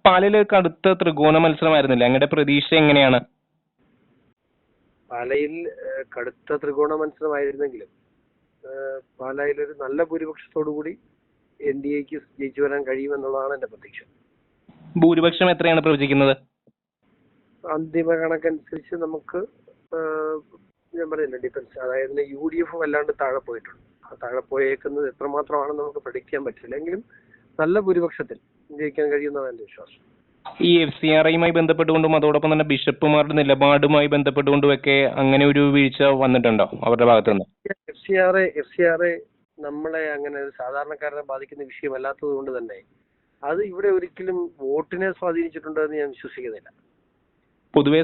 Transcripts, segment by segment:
പാലയില് കടുത്ത ത്രികോണ മത്സരമായിരുന്നില്ലേ? അങ്ങയുടെ പ്രതീക്ഷ എങ്ങനെയാണ്? പാലയിൽ കടുത്ത ത്രികോണ മത്സരമായിരുന്നെങ്കിലും പാലായിൽ ഒരു നല്ല ഭൂരിപക്ഷത്തോടു കൂടി NDAക്ക് ജയിച്ചു വരാൻ കഴിയുമെന്നുള്ളതാണ് എന്റെ പ്രതീക്ഷ. ഭൂരിപക്ഷം എത്രയാണ് പ്രവചിക്കുന്നത്? അന്തിമ കണക്കനുസരിച്ച് നമുക്ക് ഞാൻ പറയുന്നില്ല, ഡിഫൻസ്, അതായത് UDF വല്ലാണ്ട് താഴെ പോയിട്ടുണ്ട്. ആ താഴെ പോയേക്കുന്നത് എത്രമാത്രമാണെന്ന് നമുക്ക് പ്രഡിക്റ്റ് ചെയ്യാൻ പറ്റില്ല. എങ്കിലും നല്ല ഭൂരിപക്ഷത്തിൽ ജയിക്കാൻ കഴിയുന്നതാണ് എന്റെ വിശ്വാസം. ഈ FCRI ബന്ധപ്പെട്ടുകൊണ്ടും അതോടൊപ്പം തന്നെ ബിഷപ്പുമാരുടെ നിലപാടുമായി ബന്ധപ്പെട്ടുകൊണ്ടും ഒക്കെ അങ്ങനെ ഒരു വീഴ്ച വന്നിട്ടുണ്ടോ അവരുടെ ഭാഗത്തു നിന്ന്? FCRI നമ്മളെ അങ്ങനെ സാധാരണക്കാരനെ ബാധിക്കുന്ന വിഷയമല്ലാത്തത് കൊണ്ട് തന്നെ അത് ഇവിടെ ഒരിക്കലും വോട്ടിനെ സ്വാധീനിച്ചിട്ടുണ്ടെന്ന് ഞാൻ വിശ്വസിക്കുന്നില്ല. പൊതുവെ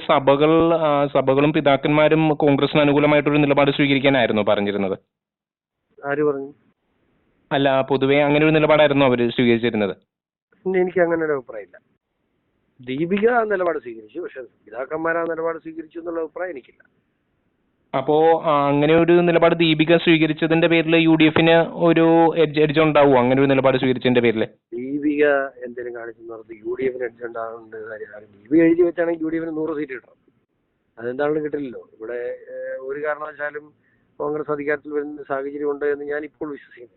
സഭകളും പിതാക്കന്മാരും കോൺഗ്രസിന് അനുകൂലമായിട്ടൊരു നിലപാട് സ്വീകരിക്കാനായിരുന്നു പറഞ്ഞിരുന്നത്. ആര് പറഞ്ഞു? അല്ല, പൊതുവെ അങ്ങനെ ഒരു നിലപാടായിരുന്നു അവര് സ്വീകരിച്ചിരുന്നത്. എനിക്ക് അങ്ങനെ ഒരു അഭിപ്രായമില്ല. ദീപിക ആ നിലപാട് സ്വീകരിച്ചു, പക്ഷെ പിതാക്കന്മാർ ആ നിലപാട് സ്വീകരിച്ചു എന്നുള്ള അഭിപ്രായം എനിക്കില്ല. അപ്പോ അങ്ങനെ ഒരു നിലപാട് ദീപിക സ്വീകരിച്ചതിന്റെ പേരിൽ UDFന് ഒരു എഡ്ജ് ഉണ്ടാവുമോ? അങ്ങനെ ഒരു നിലപാട് സ്വീകരിച്ചതിന്റെ പേരിൽ ദീപിക എന്തെങ്കിലും കാണിച്ചു UDFന് എഡ്ജ് ഉണ്ടാകുന്നുണ്ട് കാര്യം. ദീപിക എഴുതി വെച്ചാണെങ്കിൽ UDFന് 100 സീറ്റ് കിട്ടണം. അതെന്താണെന്ന് കിട്ടില്ലല്ലോ. ഇവിടെ ഒരു കാരണവശാലും കോൺഗ്രസ് അധികാരത്തിൽ വരുന്ന സാഹചര്യം ഉണ്ട് എന്ന് ഞാൻ ഇപ്പോൾ വിശ്വസിക്കുന്നു.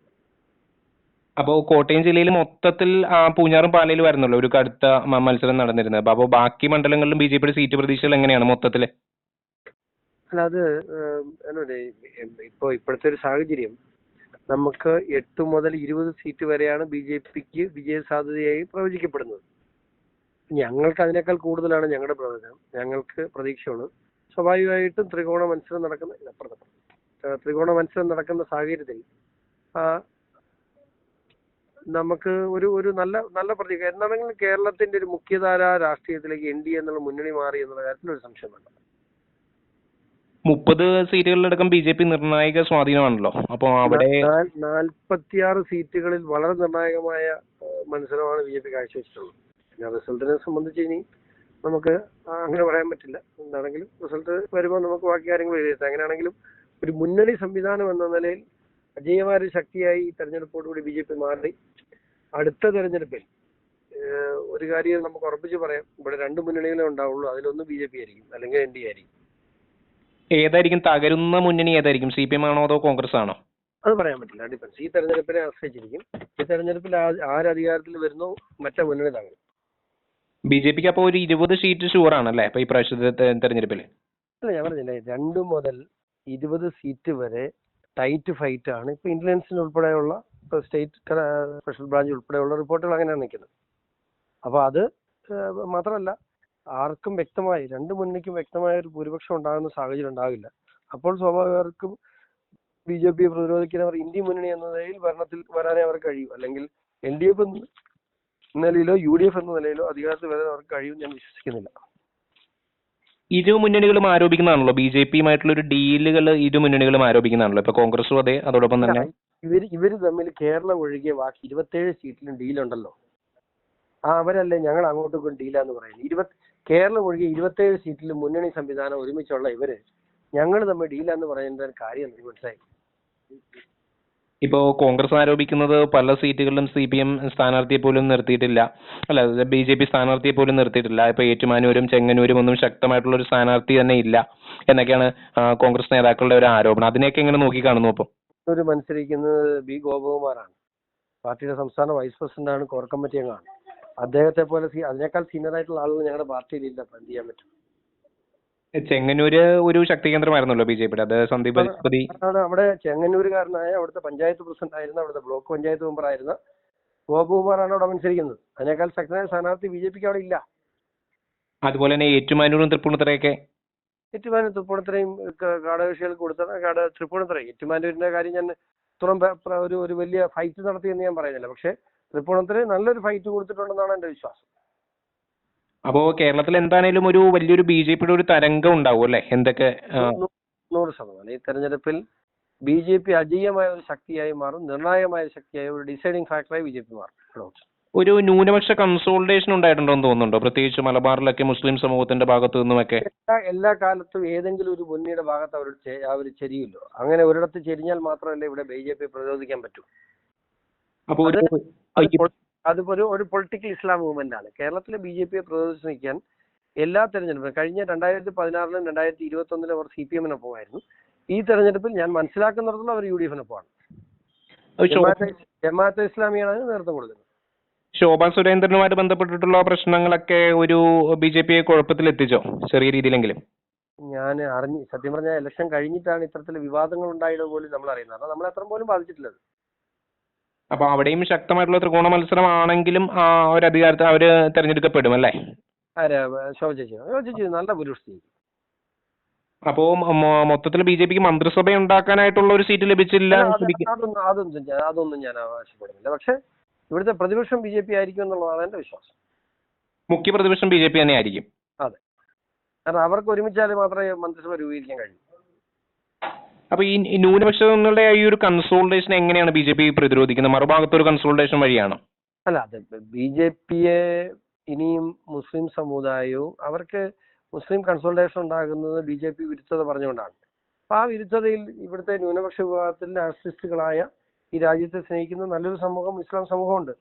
അപ്പോ കോട്ടയം ജില്ലയിൽ മൊത്തത്തിൽ പൂഞ്ഞാറും പാലയിലും ആയിരുന്നല്ലോ ഒരു കടുത്ത മത്സരം നടന്നിരുന്നത്. അപ്പോ ബാക്കി മണ്ഡലങ്ങളിലും BJPയുടെ സീറ്റ് പ്രതീക്ഷകൾ എങ്ങനെയാണ് മൊത്തത്തില്? അല്ല, അത് ഇപ്പോഴത്തെ ഒരു സാഹചര്യം നമുക്ക് 8 മുതൽ 20 സീറ്റ് വരെയാണ് BJPക്ക് വിജയ സാധ്യതയായി പ്രവചിക്കപ്പെടുന്നത്. ഞങ്ങൾക്ക് അതിനേക്കാൾ കൂടുതലാണ് ഞങ്ങളുടെ പ്രവചനം. ഞങ്ങൾക്ക് പ്രതീക്ഷയുള്ളത് സ്വാഭാവികമായിട്ടും ത്രികോണ മത്സരം നടക്കുന്ന സാഹചര്യത്തിൽ നമുക്ക് ഒരു നല്ല പ്രതീക്ഷ. എന്താണെങ്കിലും കേരളത്തിന്റെ ഒരു മുഖ്യധാര രാഷ്ട്രീയത്തിലേക്ക് NDA എന്നുള്ള മുന്നണി മാറി എന്നുള്ള കാര്യത്തിൽ ഒരു സംശയം വേണ്ട. 30 സീറ്റുകളിലടക്കം BJP നിർണായക സ്വാധീനമാണല്ലോ. അപ്പോൾ അവിടെ 46 സീറ്റുകളിൽ വളരെ നിർണായകമായ മത്സരമാണ് BJP കാഴ്ചവെച്ചിട്ടുള്ളത്. പിന്നെ റിസൾട്ടിനെ സംബന്ധിച്ച് ഇനി നമുക്ക് അങ്ങനെ പറയാൻ പറ്റില്ല. എന്താണെങ്കിലും റിസൾട്ട് വരുമ്പോൾ നമുക്ക് ബാക്കി കാര്യങ്ങൾ എഴുതിയെത്താം. അങ്ങനെയാണെങ്കിലും ഒരു മുന്നണി സംവിധാനം എന്ന നിലയിൽ അജയ്യമായ ഒരു ശക്തിയായി തെരഞ്ഞെടുപ്പോടുകൂടി BJP മാറി. അടുത്ത തെരഞ്ഞെടുപ്പിൽ ഒരു കാര്യം നമുക്ക് ഉറപ്പിച്ച് പറയാം, ഇവിടെ 2 മുന്നണികളെ ഉണ്ടാവുള്ളൂ. അതിലൊന്ന് BJP ആയിരിക്കും, അല്ലെങ്കിൽ NDA ആയിരിക്കും. ഏതായിരിക്കും തകരുന്ന മുന്നണി? ഏതായിരിക്കും? CPM ആണോ അതോ കോൺഗ്രസ് ആണോ? അത് പറയാൻ പറ്റില്ല. ഡിഫൻസ് ഈ തെരഞ്ഞെടുപ്പിനെ ആശ്രയിച്ചിരിക്കും. ഈ തെരഞ്ഞെടുപ്പിൽ ആര് അധികാരത്തിൽ വരുന്നോ മറ്റേ മുന്നണി തകരും. BJPക്ക് അപ്പോൾ ഒരു 20 സീറ്റ് ഷുവർ ആണല്ലേ ഇപ്പൊ ഈ പ്രാവശ്യത്തെ തെരഞ്ഞെടുപ്പിൽ? അല്ല, ഞാൻ പറഞ്ഞില്ലേ, 2 മുതൽ 20 സീറ്റ് വരെ ടൈറ്റ് ഫൈറ്റ് ആണ്. ഇപ്പൊ ഇന്റലിജൻസിന് ഉൾപ്പെടെയുള്ള സ്റ്റേറ്റ് സ്പെഷ്യൽ ബ്രാഞ്ച് ഉൾപ്പെടെയുള്ള റിപ്പോർട്ടുകൾ അങ്ങനെയാണ് നിൽക്കുന്നത്. അപ്പൊ അത് മാത്രമല്ല, ആർക്കും വ്യക്തമായി 2 മുന്നണിക്കും വ്യക്തമായ ഒരു ഭൂരിപക്ഷം ഉണ്ടാകുന്ന സാഹചര്യം ഉണ്ടാകില്ല. അപ്പോൾ സ്വാഭാവികർക്കും BJPയെ പ്രതിരോധിക്കാൻ അവർ ഇന്ത്യ മുന്നണി എന്ന നിലയിൽ ഭരണത്തിൽ വരാനേ അവർക്ക് കഴിയും. അല്ലെങ്കിൽ LDF എന്ന നിലയിലോ UDF എന്ന നിലയിലോ അധികാരത്തിൽ വരാൻ അവർക്ക് കഴിയും ഞാൻ വിശ്വസിക്കുന്നില്ല. ഇരു മുന്നണികളും ആരോപിക്കുന്നതാണല്ലോ BJPയുമായിട്ടുള്ള ഒരു ഡീലുകൾ. ഇരു മുന്നണികളും ആരോപിക്കുന്നതാണല്ലോ. ഇപ്പൊ കോൺഗ്രസും അതെ, അതോടൊപ്പം തന്നെ ഇവര് തമ്മിൽ കേരളം ഒഴികെ ബാക്കി 27 സീറ്റിലും ഡീലുണ്ടല്ലോ. അവരല്ലേ ഞങ്ങൾ അങ്ങോട്ടും ഡീലാന്ന് പറയുന്നത്. കേരളം ഒഴികെ 27 സീറ്റിലും മുന്നണി സംവിധാനം ഒരുമിച്ചുള്ള ഇവര് ഞങ്ങൾ തമ്മിൽ ഡീലാന്ന് പറയുന്ന കാര്യം മനസ്സിലായി. ഇപ്പോ കോൺഗ്രസ് ആരോപിക്കുന്നത് പല സീറ്റുകളിലും CPM സ്ഥാനാർത്ഥിയെ പോലും നിർത്തിയിട്ടില്ല, അല്ല BJP സ്ഥാനാർത്ഥിയെ പോലും നിർത്തിയിട്ടില്ല. ഇപ്പൊ ഏറ്റുമാനൂരും ചെങ്ങന്നൂരും ഒന്നും ശക്തമായിട്ടുള്ള ഒരു സ്ഥാനാർത്ഥി തന്നെ ഇല്ല എന്നൊക്കെയാണ് കോൺഗ്രസ് നേതാക്കളുടെ ഒരു ആരോപണം. അതിനെയൊക്കെ എങ്ങനെ നോക്കി കാണുന്നു? ഒരു മത്സരിക്കുന്നത് B. ഗോപകുമാറാണ്. പാർട്ടിയുടെ സംസ്ഥാന വൈസ് പ്രസിഡന്റ് ആണ്, കോർ കമ്മിറ്റി അംഗമാണ്. അദ്ദേഹത്തെ പോലെ അതിനേക്കാൾ സീനിയർ ആയിട്ടുള്ള ആളുകൾ ഞങ്ങളുടെ പാർട്ടിയിൽ ഇല്ല. എന്ത് ചെയ്യാൻ പറ്റും? ചെങ്ങന്നൂര് ഒരു ശക്തി കേന്ദ്രമായിരുന്നല്ലോ BJPയുടെ. അത് സന്ദീപ് ബൽപതി അവിടെ ചെങ്ങന്നൂരുകാരനായ അവിടുത്തെ പഞ്ചായത്ത് പ്രസിഡന്റ് ആയിരുന്ന, അവിടുത്തെ ബ്ലോക്ക് പഞ്ചായത്ത് മെമ്പർ ആയിരുന്ന ഗോപകുമാറാണ് അവിടെ മത്സരിക്കുന്നത്. അതിനേക്കാൾ ശക്തനായ സ്ഥാനാർത്ഥി BJPക്ക് അവിടെ ഇല്ല. അതുപോലെ തന്നെ ഏറ്റുമാനൂരും തൃപ്പൂണിത്തുറയൊക്കെ. ഏറ്റുമാനൂർ തൃപ്പൂണിത്തുറയും ഘടകകക്ഷികൾക്ക് കൊടുത്ത തൃപ്പൂണിത്തുറ ഏറ്റുമാനൂരിന്റെ കാര്യം ഞാൻ ഒരു വലിയ ഫൈറ്റ് നടത്തിയെന്ന് ഞാൻ പറയുന്നില്ല. പക്ഷെ തൃപ്പൂണിത്തുറ നല്ലൊരു ഫൈറ്റ് കൊടുത്തിട്ടുണ്ടെന്നാണ് എന്റെ വിശ്വാസം. അപ്പോ കേരളത്തിൽ എന്താണേലും ഒരു വലിയൊരു BJPയുടെ ഒരു തരംഗം ഉണ്ടാവും അല്ലെ? എന്തൊക്കെ 100% ഈ തെരഞ്ഞെടുപ്പിൽ BJP അജയ്യമായ ഒരു ശക്തിയായി മാറും. നിർണായകമായ ശക്തിയായി, ഒരു ഡിസൈഡിങ് ഫാക്ടറായി BJP മാറും. ഒരു ന്യൂനപക്ഷ കൺസോൾട്ടേഷൻ ഉണ്ടായിട്ടുണ്ടോ എന്ന് തോന്നുന്നുണ്ടോ? പ്രത്യേകിച്ച് മലബാറിലൊക്കെ മുസ്ലിം സമൂഹത്തിന്റെ ഭാഗത്തു നിന്നുമൊക്കെ. എല്ലാ കാലത്തും ഏതെങ്കിലും ഒരു മുന്നണിയുടെ ഭാഗത്ത് അവർ ചെരിയില്ലോ. അങ്ങനെ ഒരിടത്ത് ചെരിഞ്ഞാൽ മാത്രമല്ലേ ഇവിടെ BJP പ്രതിരോധിക്കാൻ പറ്റൂ. അതിപ്പോ ഒരു പൊളിറ്റിക്കൽ ഇസ്ലാം മൂവ്മെന്റ് ആണ്. കേരളത്തിലെ BJP പ്രദർശിക്കാൻ എല്ലാ തെരഞ്ഞെടുപ്പും കഴിഞ്ഞ 2016-ലും 2021-ലും അവർ CPM-നൊപ്പമായിരുന്നു. ഈ തെരഞ്ഞെടുപ്പിൽ ഞാൻ മനസ്സിലാക്കുന്നിടത്തോളം അവർ UDF-നൊപ്പമാണ്. ജമാഅത്തെ ഇസ്ലാമിയാണ് അതിന് നേതൃത്വം കൊടുക്കുന്നത്. ശോഭാ സുരേന്ദ്രനുമായിട്ട് ബന്ധപ്പെട്ടിട്ടുള്ള പ്രശ്നങ്ങളൊക്കെ ഒരു BJP-യെ കുഴപ്പത്തിലെത്തിച്ചോ ചെറിയ രീതിയിലെങ്കിലും? ഞാൻ സത്യം പറഞ്ഞാൽ ഇലക്ഷൻ കഴിഞ്ഞിട്ടാണ് ഇത്തരത്തിലുള്ള വിവാദങ്ങൾ ഉണ്ടായത് പോലും നമ്മൾ അറിയുന്നത്. കാരണം നമ്മളെ അത്ര പോലും ബാധിച്ചിട്ടില്ല. അപ്പൊ അവിടെയും ശക്തമായിട്ടുള്ള ത്രികോണ മത്സരമാണെങ്കിലും ഒരു അധികാരത്തിൽ അവര് തെരഞ്ഞെടുക്കപ്പെടും അല്ലേ? ശോഭ ചേച്ചി നല്ല ഭൂരിപക്ഷം. അപ്പോ മൊത്തത്തിൽ BJP-ക്ക് മന്ത്രിസഭ ഉണ്ടാക്കാനായിട്ടുള്ള ഒരു സീറ്റ് ലഭിച്ചില്ല. അതൊന്നും ഞാൻ അവകാശപ്പെടുന്നില്ല. പക്ഷെ ഇവിടുത്തെ പ്രതിപക്ഷം BJP ആയിരിക്കും എന്നുള്ളതാണ് എന്റെ വിശ്വാസം. മുഖ്യ പ്രതിപക്ഷം BJP തന്നെ ആയിരിക്കും. അതെ, കാരണം അവർക്ക് ഒരുമിച്ചാൽ മാത്രമേ മന്ത്രിസഭ രൂപീകരിക്കാൻ കഴിയൂ. അപ്പൊ ഈ ന്യൂനപക്ഷങ്ങളുടെ ഈ ഒരു കൺസോൾട്ടേഷൻ എങ്ങനെയാണ് BJP പ്രതിരോധിക്കുന്നത്? മറുഭാഗത്ത് ഒരു കൺസോൾട്ടേഷൻ വഴിയാണ്. അല്ല, അത് BJP-യെ ഇനിയും മുസ്ലിം സമുദായവും അവർക്ക് മുസ്ലിം കൺസോൾട്ടേഷൻ ഉണ്ടാകുന്നത് BJP വിരുദ്ധത പറഞ്ഞുകൊണ്ടാണ്. അപ്പൊ ആ വിരുദ്ധതയിൽ ഇവിടുത്തെ ന്യൂനപക്ഷ വിഭാഗത്തിൽ നാഷണലിസ്റ്റുകളായ ഈ രാജ്യത്തെ സ്നേഹിക്കുന്ന നല്ലൊരു സമൂഹം, ഇസ്ലാം സമൂഹമുണ്ട്.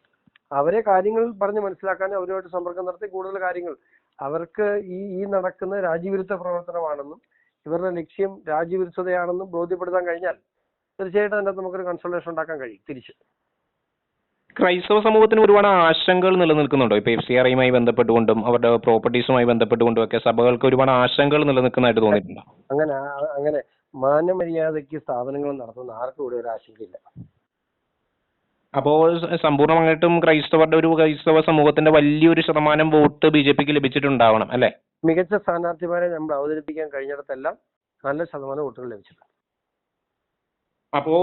അവരെ കാര്യങ്ങൾ പറഞ്ഞ് മനസ്സിലാക്കാൻ അവരുമായിട്ട് സമ്പർക്കം നടത്തി കൂടുതൽ കാര്യങ്ങൾ അവർക്ക് ഈ നടക്കുന്ന രാജ്യവിരുദ്ധ പ്രവർത്തനമാണെന്നും ഇവരുടെ ലക്ഷ്യം രാജ്യവിരുദ്ധതയാണെന്നും ബോധ്യപ്പെടുത്താൻ കഴിഞ്ഞാൽ തീർച്ചയായിട്ടും അതിനകത്ത് നമുക്കൊരു കൺസൾട്ടേഷൻ ഉണ്ടാക്കാൻ കഴിയും. തിരിച്ച് ക്രൈസ്തവ സമൂഹത്തിന് ഒരുപാട് ആശങ്കകൾ നിലനിൽക്കുന്നുണ്ടോ? ഇപ്പൊ FCRI-യുമായി ബന്ധപ്പെട്ടുകൊണ്ടും അവരുടെ പ്രോപ്പർട്ടീസുമായി ബന്ധപ്പെട്ടുകൊണ്ടും ഒക്കെ സഭകൾക്ക് ഒരുപാട് ആശങ്കകൾ നിലനിൽക്കുന്നതായിട്ട് തോന്നിയിട്ടുണ്ടോ? അങ്ങനെ മാന്യമര്യാദയ്ക്ക് സ്ഥാപനങ്ങൾ നടത്തുന്ന ആർക്കും ഇവിടെ ഒരു ആശങ്കയില്ല. അപ്പോ സമ്പൂർണ്ണമായിട്ടും ക്രൈസ്തവ സമൂഹത്തിന്റെ വലിയൊരു ശതമാനം വോട്ട് BJP-ക്ക് ലഭിച്ചിട്ടുണ്ടാവണം അല്ലെ? മികച്ച സ്ഥാനാർത്ഥിമാരെ നമ്മൾ അവതരിപ്പിക്കാൻ കഴിഞ്ഞിടത്തെല്ലാം നല്ല ശതമാനം വോട്ടുകൾ ലഭിച്ചിട്ടുണ്ട്. അപ്പോ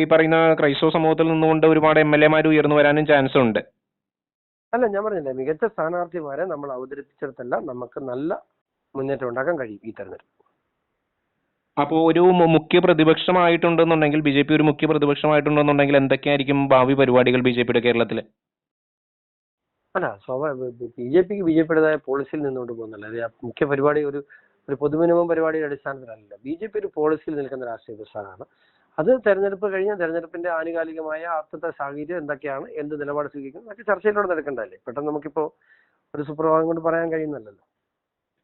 ഈ പറയുന്ന ക്രൈസ്തവ സമൂഹത്തിൽ നിന്നുകൊണ്ട് ഒരുപാട് MLA-മാർ ഉയർന്നു വരാനും ചാൻസ് ഉണ്ട്. അല്ല, ഞാൻ പറഞ്ഞില്ലേ, മികച്ച സ്ഥാനാർത്ഥിമാരെ നമ്മൾ അവതരിപ്പിച്ചിടത്തെല്ലാം നമുക്ക് നല്ല മുന്നേറ്റം ഉണ്ടാക്കാൻ കഴിയും ഈ തെരഞ്ഞെടുപ്പ്. അപ്പോ ഒരു മുഖ്യ പ്രതിപക്ഷമായിട്ടുണ്ടെന്നുണ്ടെങ്കിൽ BJP ഒരു മുഖ്യ പ്രതിപക്ഷമായിട്ടുണ്ടെന്നുണ്ടെങ്കിൽ എന്തൊക്കെയായിരിക്കും ഭാവി പരിപാടികൾ BJP-യുടെ കേരളത്തില്? അല്ല, BJP-ക്ക് BJP-യുടേതായ പോളിസിയിൽ നിന്നുകൊണ്ട് പോകുന്നല്ല. അത് മുഖ്യ പരിപാടി ഒരു പൊതുമിനിമം പരിപാടിയുടെ അടിസ്ഥാനത്തിലല്ല. BJP ഒരു പോളിസിയിൽ നിൽക്കുന്ന രാഷ്ട്രീയ പ്രസ്ഥാനമാണ്. അത് തെരഞ്ഞെടുപ്പ് കഴിഞ്ഞ തെരഞ്ഞെടുപ്പിന്റെ ആനുകാലികമായ അർത്ഥത്തെ സാഹചര്യം എന്തൊക്കെയാണ്, എന്ത് നിലപാട് സ്വീകരിക്കും എന്നൊക്കെ ചർച്ചയിലൂടെ നടക്കേണ്ടതല്ലേ. പെട്ടെന്ന് നമുക്കിപ്പോ ഒരു സുപ്രഭാതം കൊണ്ട് പറയാൻ കഴിയുന്നല്ലോ.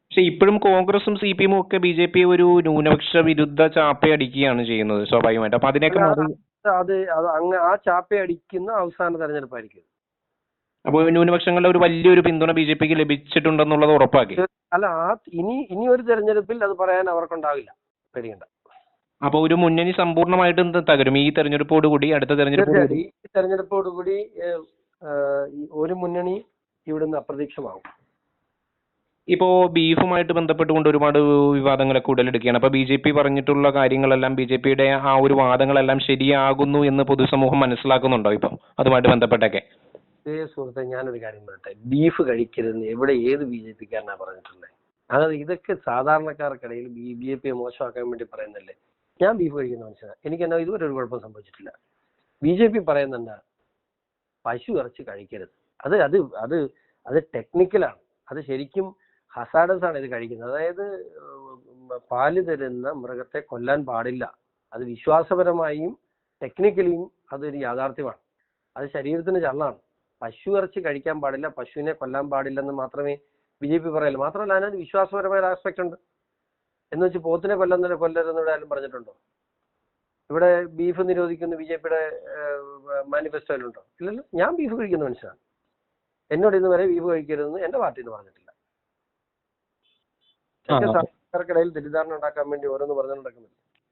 പക്ഷെ ഇപ്പോഴും കോൺഗ്രസും CPM-ഉം ഒക്കെ BJP ഒരു ന്യൂനപക്ഷ വിരുദ്ധ ചാപ്പയടിക്കുകയാണ് ചെയ്യുന്നത് സ്വാഭാവികമായിട്ട്. അപ്പൊ അതിനൊക്കെ ആ ചാപ്പയടിക്കുന്ന അവസാന തെരഞ്ഞെടുപ്പായിരിക്കും. അപ്പോൾ ന്യൂനപക്ഷങ്ങളുടെ ഒരു വലിയൊരു പിന്തുണ BJP-ക്ക് ലഭിച്ചിട്ടുണ്ടെന്നുള്ളത് ഉറപ്പാക്കി. അല്ല, ഇനി ഒരു തെരഞ്ഞെടുപ്പിൽ അത് പറയാൻ അവർക്കുണ്ടാവില്ല, പേടിക്കണ്ട. അപ്പൊ ഒരു മുന്നണി സമ്പൂർണ്ണമായിട്ടും തകരും ഈ തെരഞ്ഞെടുപ്പോടുകൂടി. അടുത്ത തെരഞ്ഞെടുപ്പോടുകൂടി ഒരു മുന്നണി ഇവിടുന്ന് അപ്രതീക്ഷമാകും. ഇപ്പോ ബീഫുമായിട്ട് ബന്ധപ്പെട്ടുകൊണ്ട് ഒരുപാട് വിവാദങ്ങളൊക്കെ ഉടലെടുക്കുകയാണ്. അപ്പൊ BJP പറഞ്ഞിട്ടുള്ള കാര്യങ്ങളെല്ലാം, BJP-യുടെ ആ ഒരു വാദങ്ങളെല്ലാം ശരിയാകുന്നു എന്ന് പൊതുസമൂഹം മനസ്സിലാക്കുന്നുണ്ടോ ഇപ്പൊ അതുമായിട്ട് ബന്ധപ്പെട്ടൊക്കെ? സുഹൃത്തെ, ഞാനൊരു കാര്യം പറയട്ടെ. ബീഫ് കഴിക്കരുതെന്ന് എവിടെ ഏത് BJP-ക്കാരനാ പറഞ്ഞിട്ടുള്ളത്? അതായത് ഇതൊക്കെ സാധാരണക്കാർക്കിടയിൽ BJP-യെ മോശമാക്കാൻ വേണ്ടി പറയുന്നല്ലേ. ഞാൻ ബീഫ് കഴിക്കുന്ന മനുഷ്യനാണ്. എനിക്ക് എന്നാ ഇതുവരെ ഒരു കുഴപ്പം സംഭവിച്ചിട്ടില്ല. BJP പറയുന്നുണ്ട് പശു ഇറച്ചി കഴിക്കരുത്. അത് ടെക്നിക്കലാണ്. അത് ശരിക്കും ഹസാഡസ് ആണ് ഇത് കഴിക്കുന്നത്. അതായത് പാല് തരുന്ന മൃഗത്തെ കൊല്ലാൻ പാടില്ല. അത് വിശ്വാസപരമായും ടെക്നിക്കലിയും അതൊരു യാഥാർത്ഥ്യമാണ്. അത് ശരീരത്തിന് ചള്ളാണ്. പശു ഇറച്ചി കഴിക്കാൻ പാടില്ല, പശുവിനെ കൊല്ലാൻ പാടില്ലെന്ന് മാത്രമേ BJP പറയല്ലോ. മാത്രമല്ല അതിനൊരു വിശ്വാസപരമായ ഒരു ആസ്പെക്ട് ഉണ്ട്. എന്ന് വെച്ച് പോത്തിനെ കൊല്ലരുതെന്ന് ആരും പറഞ്ഞിട്ടുണ്ടോ? ഇവിടെ ബീഫ് നിരോധിക്കുന്ന BJP-യുടെ മാനിഫെസ്റ്റോയിലുണ്ടോ? ഇല്ലല്ലോ. ഞാൻ ബീഫ് കഴിക്കുന്ന മനുഷ്യനാണ്. എന്നോട് ഇന്ന് വരെ ബീഫ് കഴിക്കരുതെന്ന് എന്റെ പാർട്ടിന്ന് പറഞ്ഞിട്ടില്ല. സാധാരണക്കാർക്കിടയിൽ തെറ്റിദ്ധാരണ ഉണ്ടാക്കാൻ വേണ്ടി ഓരോന്ന് പറഞ്ഞു നടക്കുന്നില്ല.